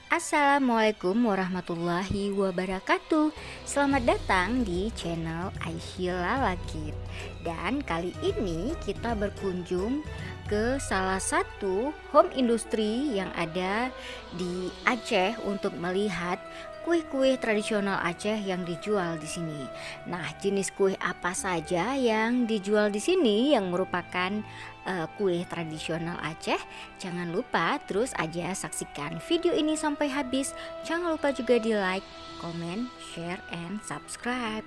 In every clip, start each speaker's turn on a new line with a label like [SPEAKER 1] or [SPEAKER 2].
[SPEAKER 1] Assalamualaikum warahmatullahi wabarakatuh. Selamat datang di channel Aisyila Lakit. Dan kali ini kita berkunjung ke salah satu home industry yang ada di Aceh untuk melihat kue-kue tradisional Aceh yang dijual di sini. Nah, jenis kue apa saja yang dijual di sini yang merupakan kue tradisional Aceh? Jangan lupa terus aja saksikan video ini sampai habis. Jangan lupa juga di like, comment, share, and subscribe.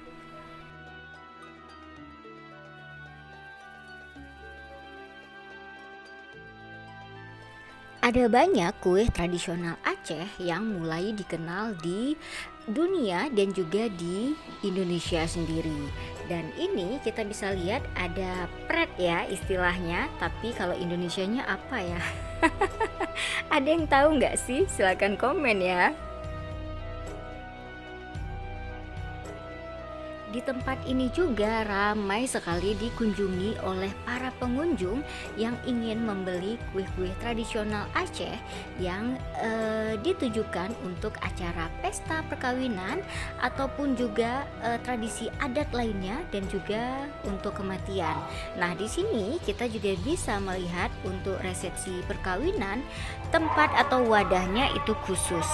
[SPEAKER 1] Ada banyak kue tradisional Aceh yang mulai dikenal di dunia dan juga di Indonesia sendiri. Dan ini kita bisa lihat ada pret ya istilahnya, tapi kalau Indonesianya apa ya? Ada yang tahu nggak sih? Silahkan komen ya. Di tempat ini juga ramai sekali dikunjungi oleh para pengunjung yang ingin membeli kue-kue tradisional Aceh yang ditujukan untuk acara pesta perkawinan ataupun juga tradisi adat lainnya dan juga untuk kematian. Nah, di sini kita juga bisa melihat untuk resepsi perkawinan, tempat atau wadahnya itu khusus.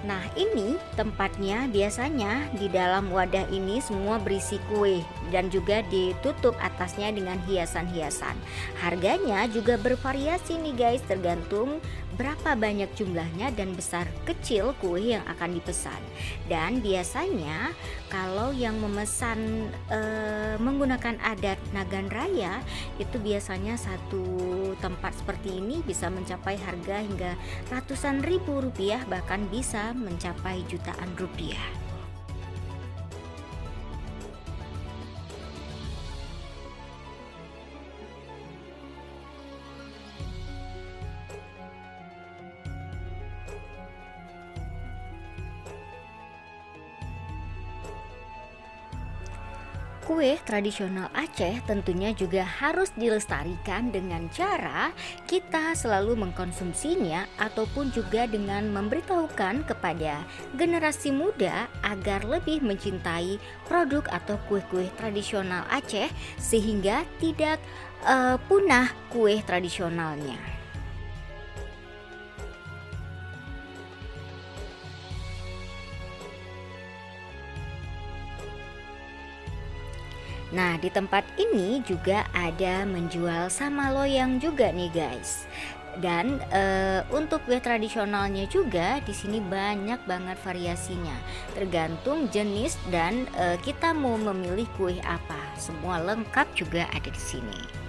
[SPEAKER 1] Nah, ini tempatnya biasanya di dalam wadah ini semua berisi kue dan juga ditutup atasnya dengan hiasan-hiasan. Harganya juga bervariasi nih guys, tergantung berapa banyak jumlahnya dan besar kecil kue yang akan dipesan. Dan biasanya kalau yang memesan menggunakan adat Nagan Raya itu biasanya satu tempat seperti ini bisa mencapai harga hingga ratusan ribu rupiah, bahkan bisa mencapai jutaan rupiah. Kue tradisional Aceh tentunya juga harus dilestarikan dengan cara kita selalu mengkonsumsinya ataupun juga dengan memberitahukan kepada generasi muda agar lebih mencintai produk atau kue-kue tradisional Aceh sehingga tidak punah kue tradisionalnya. Nah, di tempat ini juga ada menjual sama loyang juga nih guys. Dan untuk kue tradisionalnya juga di sini banyak banget variasinya. Tergantung jenis dan kita mau memilih kue apa. Semua lengkap juga ada di sini.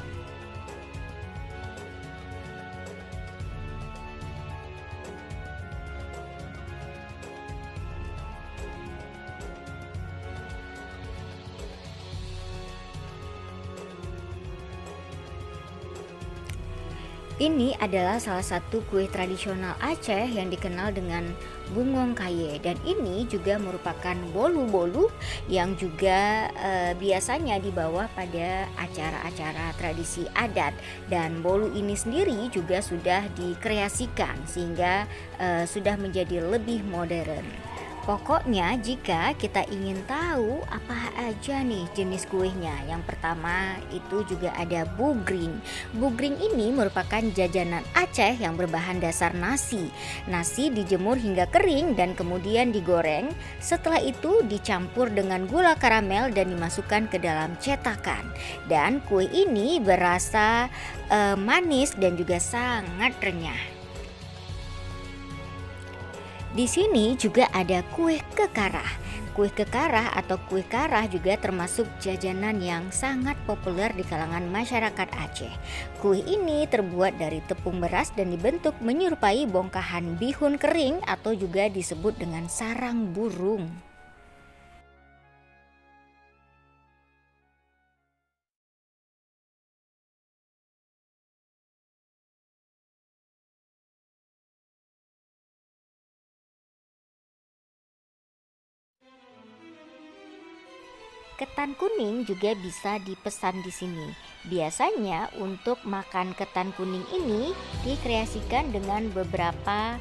[SPEAKER 1] Ini adalah salah satu kue tradisional Aceh yang dikenal dengan bungong kaye, dan ini juga merupakan bolu-bolu yang juga biasanya dibawa pada acara-acara tradisi adat, dan bolu ini sendiri juga sudah dikreasikan sehingga sudah menjadi lebih modern. Pokoknya jika kita ingin tahu apa aja nih jenis kuenya, yang pertama itu juga ada bugring. Bugring ini merupakan jajanan Aceh yang berbahan dasar nasi. Nasi dijemur hingga kering dan kemudian digoreng. Setelah itu dicampur dengan gula karamel dan dimasukkan ke dalam cetakan. Dan kue ini berasa manis dan juga sangat renyah. Di sini juga ada kue kekarah. Kue kekarah atau kue karah juga termasuk jajanan yang sangat populer di kalangan masyarakat Aceh. Kue ini terbuat dari tepung beras dan dibentuk menyerupai bongkahan bihun kering atau juga disebut dengan sarang burung. Ketan kuning juga bisa dipesan di sini. Biasanya untuk makan ketan kuning ini dikreasikan dengan beberapa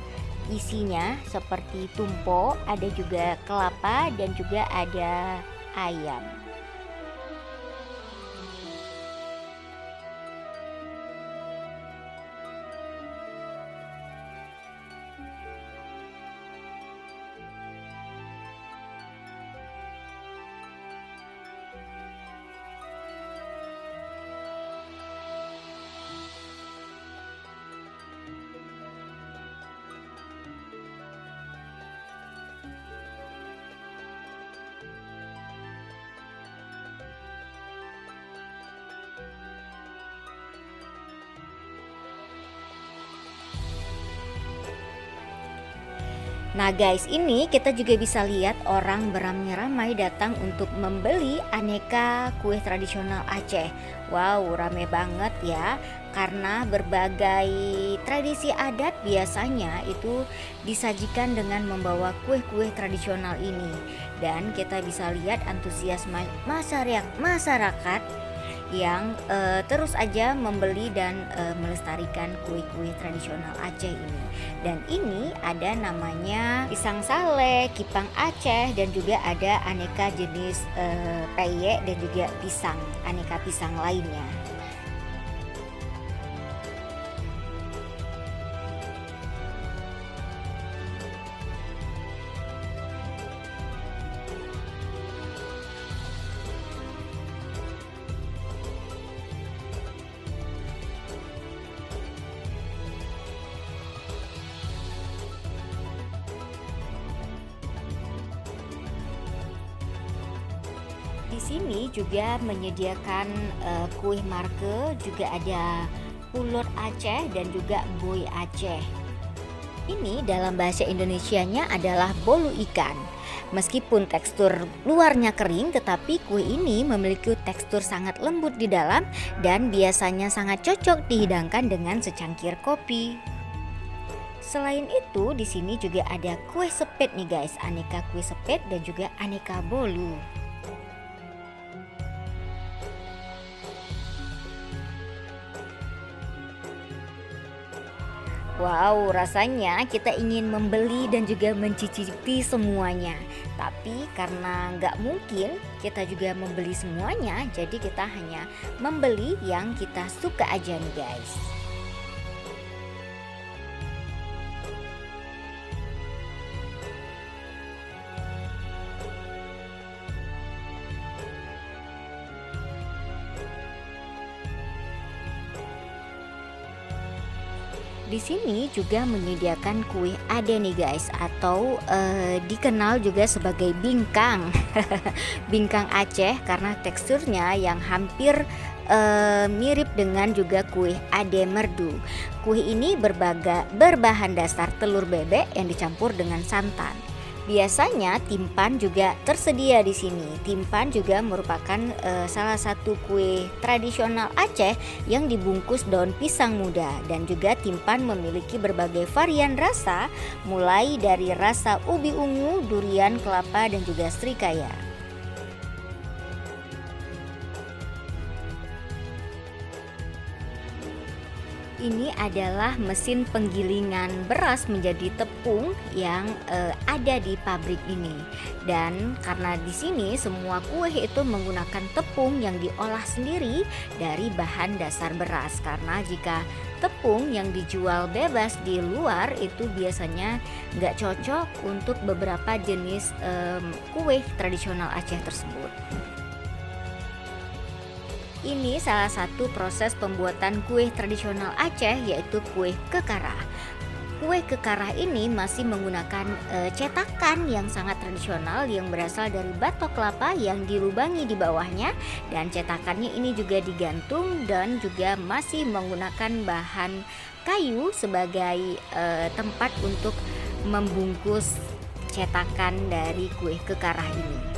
[SPEAKER 1] isinya seperti tumpo, ada juga kelapa dan juga ada ayam. Nah guys, ini kita juga bisa lihat orang beramai-ramai datang untuk membeli aneka kue tradisional Aceh. Wow, rame banget ya. Karena berbagai tradisi adat biasanya itu disajikan dengan membawa kue-kue tradisional ini. Dan kita bisa lihat antusias masyarakat yang terus aja membeli dan melestarikan kue-kue tradisional Aceh ini. Dan ini ada namanya pisang sale, kipang Aceh, dan juga ada aneka jenis peyek dan juga pisang, aneka pisang lainnya. Di sini juga menyediakan kue marke, juga ada pulut Aceh dan juga boy Aceh. Ini dalam bahasa Indonesianya adalah bolu ikan. Meskipun tekstur luarnya kering, tetapi kue ini memiliki tekstur sangat lembut di dalam dan biasanya sangat cocok dihidangkan dengan secangkir kopi. Selain itu, di sini juga ada kue sepet nih guys, aneka kue sepet dan juga aneka bolu. Wow, rasanya kita ingin membeli dan juga mencicipi semuanya. Tapi karena nggak mungkin kita juga membeli semuanya, jadi kita hanya membeli yang kita suka aja nih guys. Di sini juga menyediakan kue ade nih guys, atau dikenal juga sebagai bingkang. Bingkang Aceh karena teksturnya yang hampir mirip dengan juga kue ade merdu. Kue ini berbahan dasar telur bebek yang dicampur dengan santan. Biasanya timpan juga tersedia di sini. Timpan juga merupakan salah satu kue tradisional Aceh yang dibungkus daun pisang muda, dan juga timpan memiliki berbagai varian rasa mulai dari rasa ubi ungu, durian, kelapa dan juga srikaya. Ini adalah mesin penggilingan beras menjadi tepung yang ada di pabrik ini. Dan karena di sini semua kue itu menggunakan tepung yang diolah sendiri dari bahan dasar beras. Karena jika tepung yang dijual bebas di luar itu biasanya nggak cocok untuk beberapa jenis kue tradisional Aceh tersebut. Ini salah satu proses pembuatan kue tradisional Aceh, yaitu kue kekarah. Kue kekarah ini masih menggunakan cetakan yang sangat tradisional yang berasal dari batok kelapa yang dilubangi di bawahnya, dan cetakannya ini juga digantung dan juga masih menggunakan bahan kayu sebagai tempat untuk membungkus cetakan dari kue kekarah ini.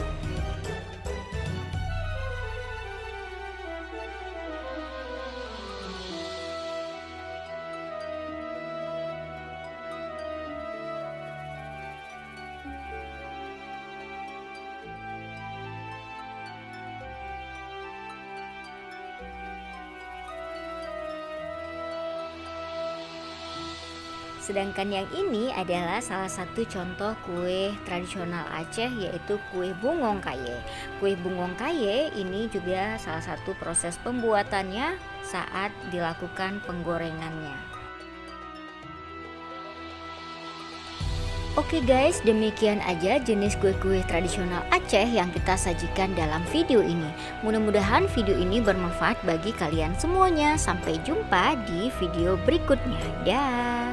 [SPEAKER 1] Sedangkan yang ini adalah salah satu contoh kue tradisional Aceh, yaitu kue bungong kaye. Kue bungong kaye ini juga salah satu proses pembuatannya saat dilakukan penggorengannya. Oke guys, demikian aja jenis kue-kue tradisional Aceh yang kita sajikan dalam video ini. Mudah-mudahan video ini bermanfaat bagi kalian semuanya. Sampai jumpa di video berikutnya. Dah.